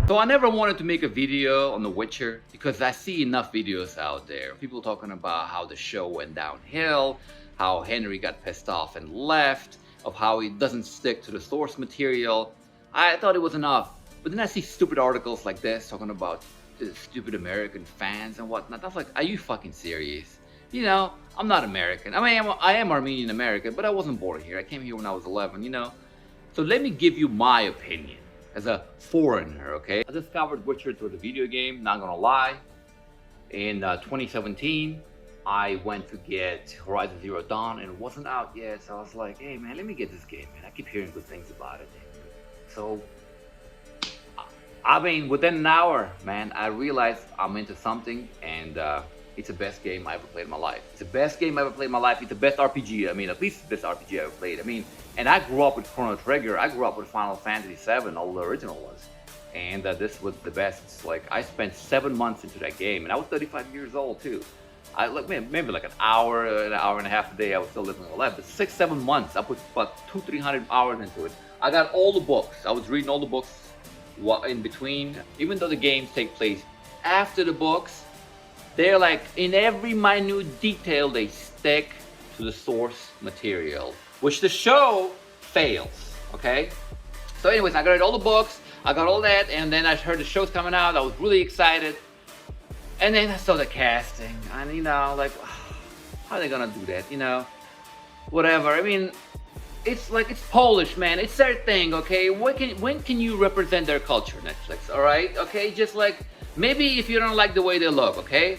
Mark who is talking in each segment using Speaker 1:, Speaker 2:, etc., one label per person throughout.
Speaker 1: So I never wanted to make a video on The Witcher because I see enough videos out there. People talking about how the show went downhill, how Henry got pissed off and left, of how he doesn't stick to the source material. I thought it was enough. But then I see stupid articles like this talking about the stupid American fans and whatnot. I was like, are you fucking serious? You know, I'm not American. I mean, I am Armenian American, but I wasn't born here. I came here when I was 11, you know? So let me give you my opinion as a foreigner, okay? I discovered Witcher through the video game, not gonna lie. In 2017, I went to get Horizon Zero Dawn and it wasn't out yet, so I was like, hey man, let me get this game, man. I keep hearing good things about it. So, I mean, within an hour, man, I realized I'm into something, and it's the best game I ever played in my life. It's the best game I ever played in my life. It's the best RPG. I mean, at least the best RPG I ever played. I mean, and I grew up with Chrono Trigger. I grew up with Final Fantasy VII, all the original ones. And this was the best. It's like, I spent 7 months into that game, and I was 35 years old too. I like maybe like an hour and a half a day. I was still living my life. But 6-7 months, I put about 200-300 hours into it. I got all the books. I was reading all the books in between. Even though the games take place after the books, they're like, in every minute detail, they stick to the source material, which the show fails, okay? So anyways, I got all the books, I got all that, and then I heard the show's coming out. I was really excited. And then I saw the casting, and you know, like, how are they gonna do that, you know? Whatever, I mean, it's like, it's Polish, man. It's their thing, okay? When can you represent their culture, Netflix, all right? Okay, just like, maybe if you don't like the way they look, okay?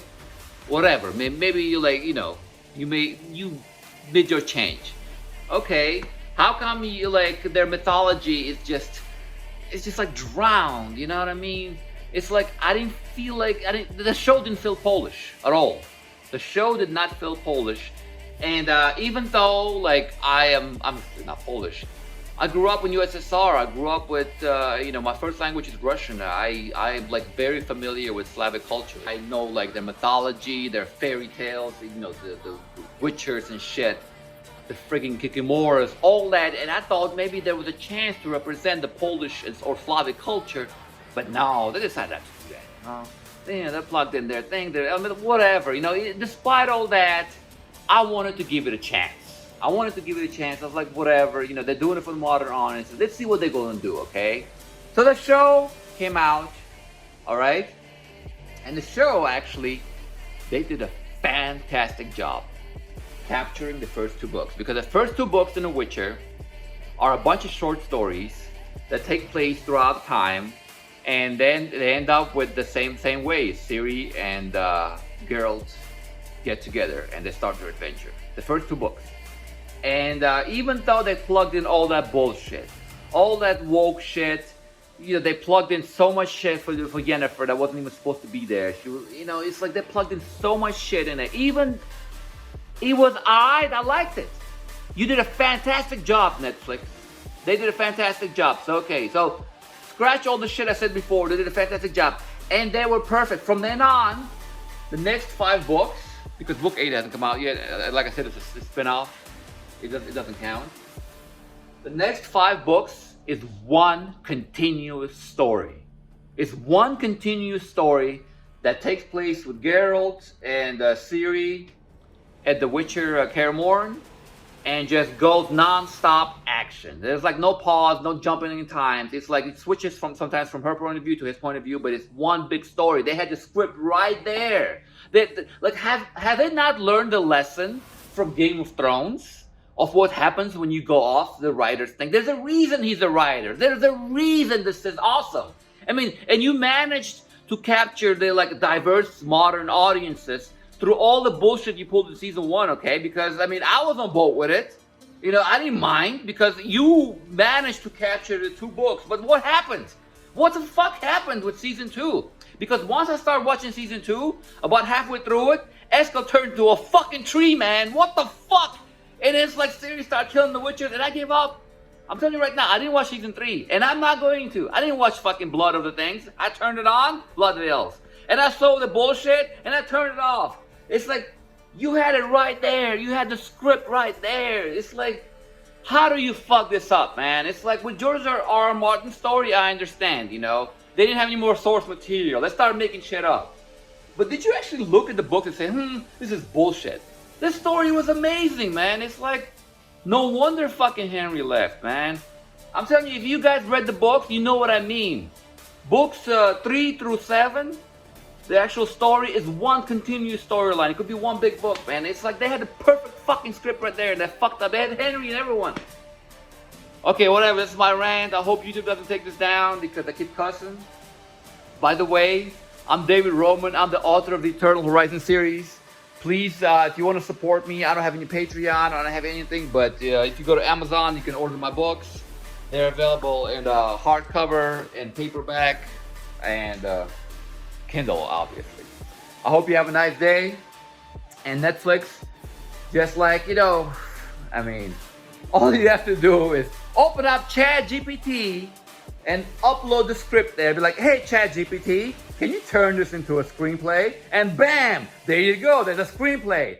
Speaker 1: Whatever, maybe you like, you know, you did your change. Okay, how come you like, their mythology is just, it's just like drowned, you know what I mean? It's like, the show didn't feel Polish at all. The show did not feel Polish. And even though, like, I'm not Polish. I grew up in USSR. I grew up with, you know, my first language is Russian. I'm like very familiar with Slavic culture. I know like their mythology, their fairy tales, you know, the witchers and shit, the friggin' Kikimoras, all that. And I thought maybe there was a chance to represent the Polish or Slavic culture, but no, they decided not to do that. You know, they're plugged in their thing. I mean, whatever, you know. Despite all that, I wanted to give it a chance. I wanted to give it a chance. I was like, whatever, you know, they're doing it for the modern audience. Let's see what they're going to do, okay? So the show came out, all right? And the show, actually, they did a fantastic job capturing the first two books. Because the first two books in The Witcher are a bunch of short stories that take place throughout time. And then they end up with the same way. Ciri and Geralt get together and they start their adventure. The first two books. And even though they plugged in all that bullshit, all that woke shit, you know, they plugged in so much shit for Yennefer that wasn't even supposed to be there. She was, you know, it's like they plugged in so much shit in it. Even, it was I liked it. You did a fantastic job, Netflix. They did a fantastic job. So, okay, so scratch all the shit I said before. They did a fantastic job. And they were perfect. From then on, the next 5 books, because book 8 hasn't come out yet. Like I said, it's a spin-off. It doesn't count. The next 5 books is one continuous story. It's one continuous story that takes place with Geralt and Ciri at the Witcher Kaer Morhen, and just goes non-stop action. There's like no pause, no jumping in times. It's like it switches sometimes from her point of view to his point of view, but it's one big story. They had the script right there. Like, have they not learned the lesson from Game of Thrones of what happens when you go off the writer's thing? There's a reason he's a writer. There's a reason this is awesome. I mean, and you managed to capture the like diverse modern audiences through all the bullshit you pulled in season 1, okay? Because I mean, I was on board with it. You know, I didn't mind because you managed to capture the 2 books. But what happened? What the fuck happened with season 2? Because once I started watching season 2, about halfway through it, Eskel turned into a fucking tree, man. What the fuck? And it's like Ciri started killing the Witchers, and I gave up. I'm telling you right now, I didn't watch season 3, and I'm not going to. I didn't watch fucking Blood of the Things. I turned it on, Blood of the Elves. And I saw the bullshit, and I turned it off. It's like, you had it right there. You had the script right there. It's like, how do you fuck this up, man? It's like with George R. Martin's story, I understand, you know. They didn't have any more source material. They started making shit up. But did you actually look at the book and say, this is bullshit? This story was amazing, man. It's like, no wonder fucking Henry left, man. I'm telling you, if you guys read the books, you know what I mean. Books 3 through 7, the actual story is one continuous storyline. It could be one big book, man. It's like they had the perfect fucking script right there, and they fucked up. They had Henry and everyone. Okay, whatever, this is my rant. I hope YouTube doesn't take this down because I keep cussing. By the way, I'm David Roman. I'm the author of the Eternal Horizon series. Please, if you want to support me, I don't have any Patreon, I don't have anything, but if you go to Amazon, you can order my books. They're available in hardcover and paperback and Kindle, obviously. I hope you have a nice day. And Netflix, just like, all you have to do is open up ChatGPT and upload the script there. Be like, hey, ChatGPT, can you turn this into a screenplay? And bam, there you go, there's a screenplay.